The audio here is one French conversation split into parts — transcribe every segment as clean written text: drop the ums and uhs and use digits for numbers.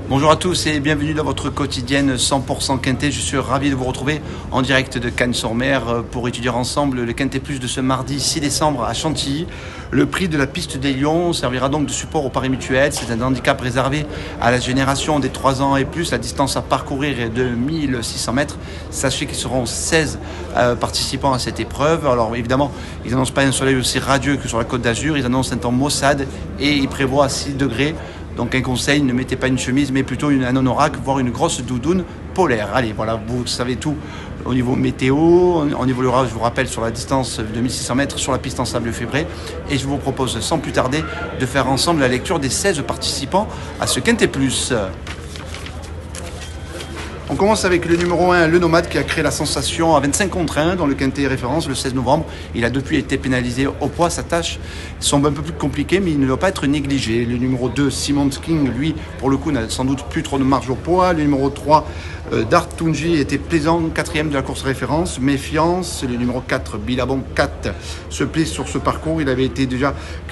Bonjour à tous et bienvenue dans votre quotidienne 100% Quintet. Je suis ravi de vous retrouver en direct de Cannes-sur-Mer pour étudier ensemble le Quintet Plus de ce mardi 6 décembre à Chantilly. Le prix de la piste des Lions servira donc de support au pari mutuel. C'est un handicap réservé à la génération des 3 ans et plus. La distance à parcourir est de 1600 mètres. Sachez qu'ils seront 16 participants à cette épreuve. Alors évidemment, ils n'annoncent pas un soleil aussi radieux que sur la Côte d'Azur. Ils annoncent un temps maussade et ils prévoient 6 degrés. Donc un conseil, ne mettez pas une chemise, mais plutôt un anorak, voire une grosse doudoune polaire. Allez, voilà, vous savez tout au niveau météo. On évoluera, je vous rappelle, sur la distance de 1600 mètres sur la piste en sable fébré. Et je vous propose sans plus tarder de faire ensemble la lecture des 16 participants à ce Quintet Plus. On commence avec le numéro 1, le Nomade, qui a créé la sensation à 25 contre 1 dans le Quintet référence le 16 novembre. Il a depuis été pénalisé au poids. Sa tâche semble un peu plus compliquée, mais il ne doit pas être négligé. Le numéro 2, Simon King, lui, pour le coup, n'a sans doute plus trop de marge au poids. Le numéro 3, Dart Tunji, était plaisant, 4e de la course référence. Méfiance, le numéro 4, Billabong 4, se plaît sur ce parcours. Il avait été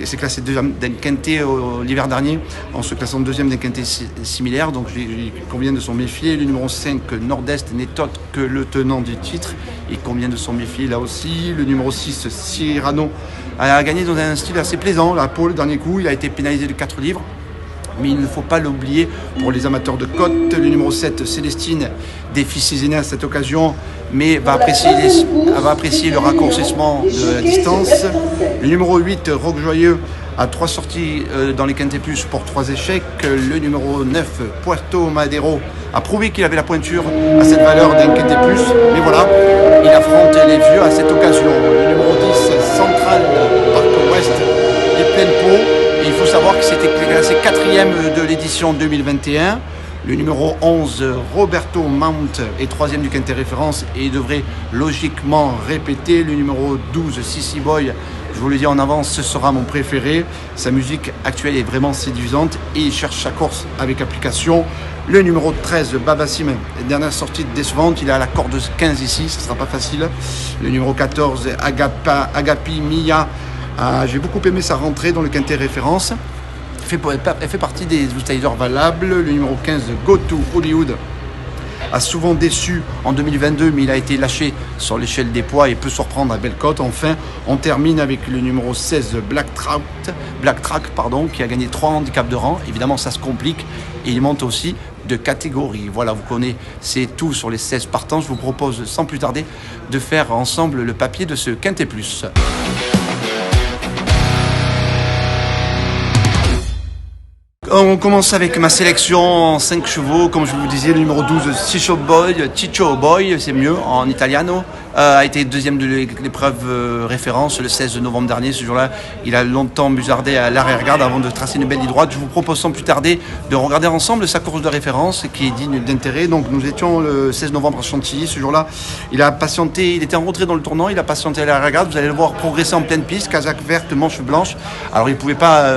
s'est classé deuxième d'un Quintet l'hiver dernier, en se classant deuxième d'un Quintet similaire. Donc il convient de s'en méfier. Le numéro 5, Nord-Est, n'est autre que le tenant du titre. Il convient de s'en méfier là aussi. Le numéro 6, Cyrano, a gagné dans un style assez plaisant. La pole, dernier coup, il a été pénalisé de 4 livres. Mais il ne faut pas l'oublier pour les amateurs de côte. Le numéro 7, Célestine, défie ses aînés à cette occasion, mais va apprécier le raccourcissement de la distance. Le numéro 8, Roque Joyeux, a 3 sorties dans les Quintet Plus pour 3 échecs. Le numéro 9, Puerto Madero, a prouvé qu'il avait la pointure à cette valeur d'un Quintet Plus. Mais voilà, il affronte les vieux à cette occasion. Le numéro 10, Central Parc Ouest, est pleine peau. Il faut savoir que c'était classé 4e de l'édition 2021. Le numéro 11, Roberto Mount, est 3e du Quintet référence et devrait logiquement répéter. Le numéro 12, Sissy Boy, je vous le dis en avance, ce sera mon préféré. Sa musique actuelle est vraiment séduisante et il cherche sa course avec application. Le numéro 13, Babassim, dernière sortie décevante, il est à la corde 15 ici, ce ne sera pas facile. Le numéro 14, Agapi Mia, j'ai beaucoup aimé sa rentrée dans le Quintet référence. Elle fait partie des outsiders valables. Le numéro 15, Go to Hollywood, a souvent déçu en 2022, mais il a été lâché sur l'échelle des poids et peut surprendre à Bellecote. Enfin, on termine avec le numéro 16, Black Track, qui a gagné 3 handicaps de rang. Évidemment, ça se complique et il monte aussi de catégorie. Voilà, vous connaissez tout sur les 16 partants. Je vous propose sans plus tarder de faire ensemble le papier de ce Quintet Plus. On commence avec ma sélection en 5 chevaux, comme je vous disais, le numéro 12, Ciccio Boy, c'est mieux en italiano, a été 2e de l'épreuve référence le 16 novembre dernier. Ce jour-là, il a longtemps musardé à l'arrière-garde avant de tracer une belle ligne droite. Je vous propose sans plus tarder de regarder ensemble sa course de référence qui est digne d'intérêt. Donc nous étions le 16 novembre à Chantilly. Ce jour-là, il a patienté, il était en retrait dans le tournant, il a patienté à l'arrière-garde. Vous allez le voir progresser en pleine piste, casaque verte, manche blanche. Alors il ne pouvait pas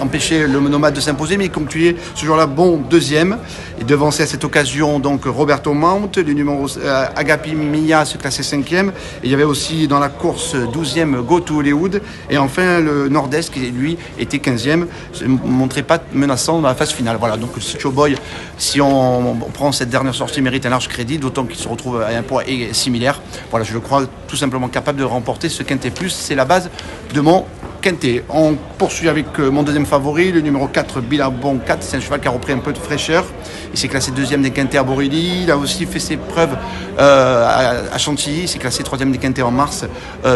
empêcher le Nomade de s'imposer, mais il concluait ce jour-là bon 2e. Et devancé à cette occasion donc Roberto Mount, le numéro Agapi Mia se classait 5e. Et il y avait aussi dans la course 12e Go to Hollywood. Et enfin le Nord-Est qui lui était 15e, ne montrait pas menaçant dans la phase finale. Voilà, donc le Ciccio Boy, si on prend cette dernière sortie, mérite un large crédit, d'autant qu'il se retrouve à un poids similaire. Voilà, je le crois tout simplement capable de remporter ce Quintet Plus. C'est la base de mon Quintet. On poursuit avec mon deuxième favori, le numéro 4, Billabong 4. C'est un cheval qui a repris un peu de fraîcheur. Il s'est classé 2e des Quintets à Borilly. Il a aussi fait ses preuves à Chantilly. Il s'est classé 3e des Quintets en mars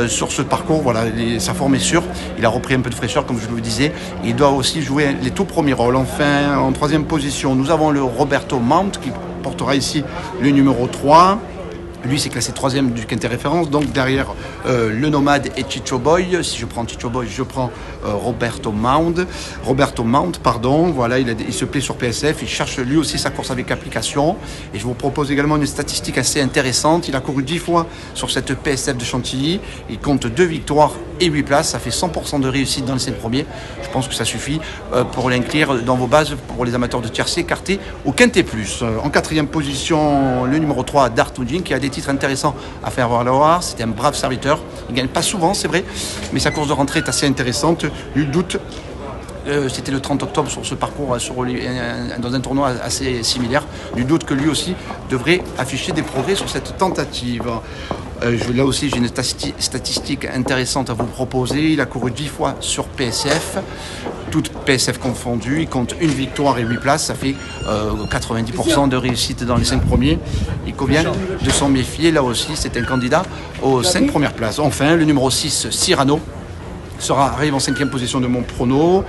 sur ce parcours. Voilà, sa forme est sûre. Il a repris un peu de fraîcheur, comme je vous le disais. Il doit aussi jouer les tout premiers rôles. Enfin, en 3e position, nous avons le Roberto Mount qui portera ici le numéro 3. Lui, c'est classé 3e du Quintet référence, donc derrière le Nomade et Ciccio Boy. Si je prends Ciccio Boy, je prends Roberto Mount, voilà, il se plaît sur PSF, il cherche lui aussi sa course avec application. Et je vous propose également une statistique assez intéressante. Il a couru 10 fois sur cette PSF de Chantilly, il compte 2 victoires et 8 places, ça fait 100% de réussite dans les 7 premiers. Je pense que ça suffit pour l'inclure dans vos bases pour les amateurs de tiercé, quarté ou Quintet Plus. En 4e position, le numéro 3, Dart Tunji, qui a des titres intéressants à faire valoir. C'était un brave serviteur. Il ne gagne pas souvent, c'est vrai, mais sa course de rentrée est assez intéressante. Nul doute C'était le 30 octobre sur ce parcours dans un tournoi assez similaire. Nul doute que lui aussi devrait afficher des progrès sur cette tentative. Là aussi, j'ai une statistique intéressante à vous proposer. Il a couru 10 fois sur PSF, toutes PSF confondues. Il compte une victoire et 8 places. Ça fait 90% de réussite dans les 5 premiers. Il convient de s'en méfier. Là aussi, c'est un candidat aux 5 premières places. Enfin, le numéro 6, Cyrano, arrive en 5e position de mon prono.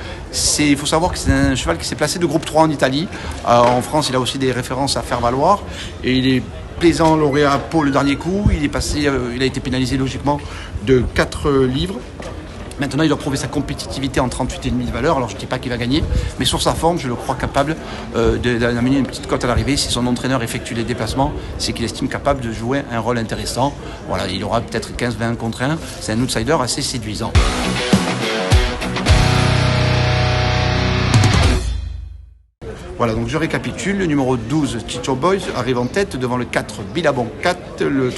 Il faut savoir que c'est un cheval qui s'est placé de groupe 3 en Italie. En France, il a aussi des références à faire valoir. Et il est plaisant lauréat pour le dernier coup. Il a été pénalisé logiquement de 4 livres. Maintenant, il doit prouver sa compétitivité en 38,5 de valeur. Alors, je ne dis pas qu'il va gagner, mais sur sa forme, je le crois capable d'amener une petite cote à l'arrivée. Si son entraîneur effectue les déplacements, c'est qu'il estime capable de jouer un rôle intéressant. Voilà, il aura peut-être 15-20 contre 1. C'est un outsider assez séduisant. Voilà, donc je récapitule. Le numéro 12, Chicho Boys, arrive en tête devant le 4, Billabong 4, le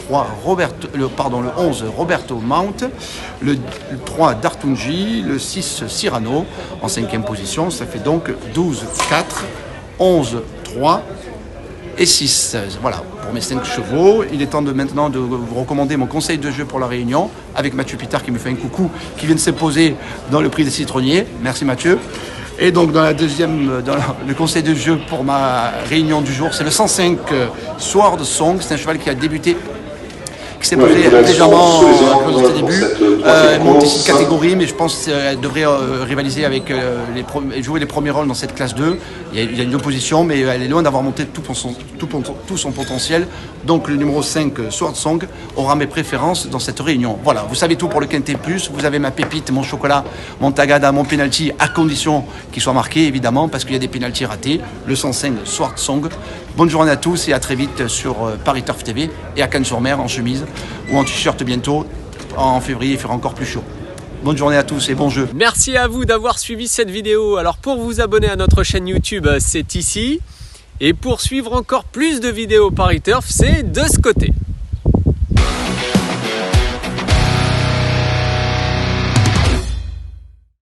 11, Roberto Mount, le 3, Dartunji, le 6, Cyrano, en 5e position. Ça fait donc 12, 4, 11, 3 et 6. Voilà, pour mes 5 chevaux. Il est temps maintenant de vous recommander mon conseil de jeu pour la Réunion, avec Mathieu Pitard qui me fait un coucou, qui vient de s'imposer dans le prix des citronniers. Merci Mathieu. Et donc dans le conseil de jeu pour ma réunion du jour, c'est le 105 Sword Song. C'est un cheval qui a débuté, qui s'est posé légèrement au début, monté 6 catégories, mais je pense qu'elle devrait rivaliser avec jouer les premiers rôles dans cette classe 2. Il y a une opposition, mais elle est loin d'avoir monté tout son potentiel. Donc le numéro 5, Sword Song, aura mes préférences dans cette réunion. Voilà, vous savez tout pour le Quintet Plus. Vous avez ma pépite, mon chocolat, mon tagada, mon penalty, à condition qu'il soit marqué, évidemment, parce qu'il y a des penalties ratés. Le 105, Sword Song. Bonne journée à tous et à très vite sur Paris Turf TV et à Cannes-sur-Mer en chemise ou en t-shirt bientôt. En février, il fera encore plus chaud. Bonne journée à tous et bon jeu. Merci à vous d'avoir suivi cette vidéo. Alors pour vous abonner à notre chaîne YouTube, c'est ici. Et pour suivre encore plus de vidéos Paris Turf, c'est de ce côté.